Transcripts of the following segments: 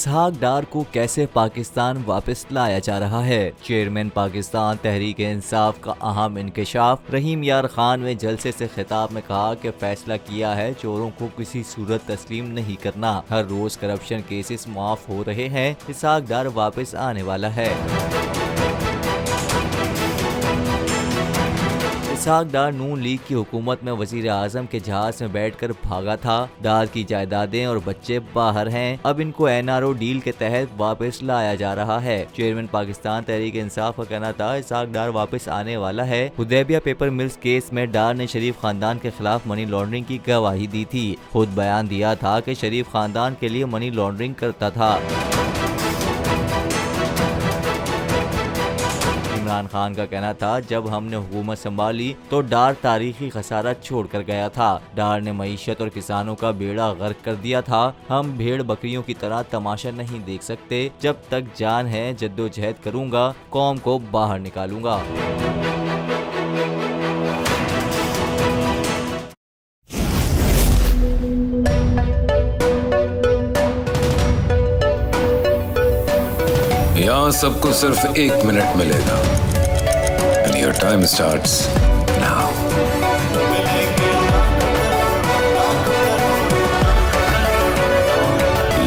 इसहाक डार को कैसे पाकिस्तान वापस लाया जा रहा है। चेयरमैन पाकिस्तान तहरीक इंसाफ का अहम इंकशाफ। रहीम यार खान ने जलसे से खिताब में कहा कि फैसला किया है चोरों को किसी सूरत तस्लीम नहीं करना। हर रोज करप्शन केसेस माफ हो रहे हैं। इसहाक डार वापस आने वाला है। इसहाक डार नून लीग की हुकूमत में वजीर आजम के जहाज में बैठकर भागा था। डार की जायदादें और बच्चे बाहर हैं। अब इनको NRO डील के तहत वापस लाया जा रहा है। चेयरमैन पाकिस्तान तहरीक इंसाफ का कहना था इसहाक डार वापस आने वाला है। हुदैबिया पेपर मिल्स केस में डार ने शरीफ खानदान के खिलाफ मनी लॉन्ड्रिंग की गवाही दी थी। खुद बयान दिया था कि शरीफ खानदान के लिए मनी लॉन्ड्रिंग करता था। इमरान खान का कहना था जब हमने हुकूमत संभाली तो डार तारीखी खसारा छोड़कर गया था। डार ने मईशत और किसानों का बेड़ा गर्क कर दिया था। हम भेड़ बकरियों की तरह तमाशा नहीं देख सकते। जब तक जान है जद्दोजहद करूंगा, कौम को बाहर निकालूंगा। यहाँ सबको सिर्फ 1 मिनट मिलेगा। And your time starts now.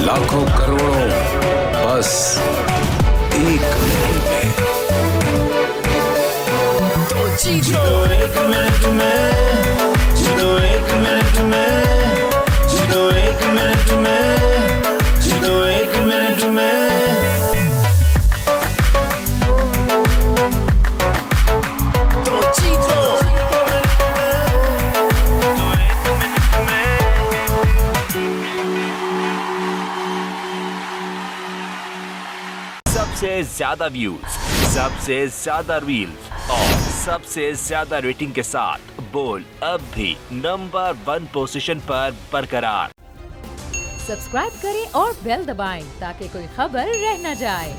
लाखों करोड़ों बस 1 मिनट में। तो जीतो 1 मिनट में, जीतो 1 मिनट में, जीतो 1 मिनट में, जीतो 1 मिनट में। सबसे ज्यादा व्यूज, सबसे ज्यादा रील्स और सबसे ज्यादा रेटिंग के साथ बोल अब भी नंबर 1 पोजीशन पर बरकरार। सब्सक्राइब करें और बेल दबाएं ताकि कोई खबर रह न जाए।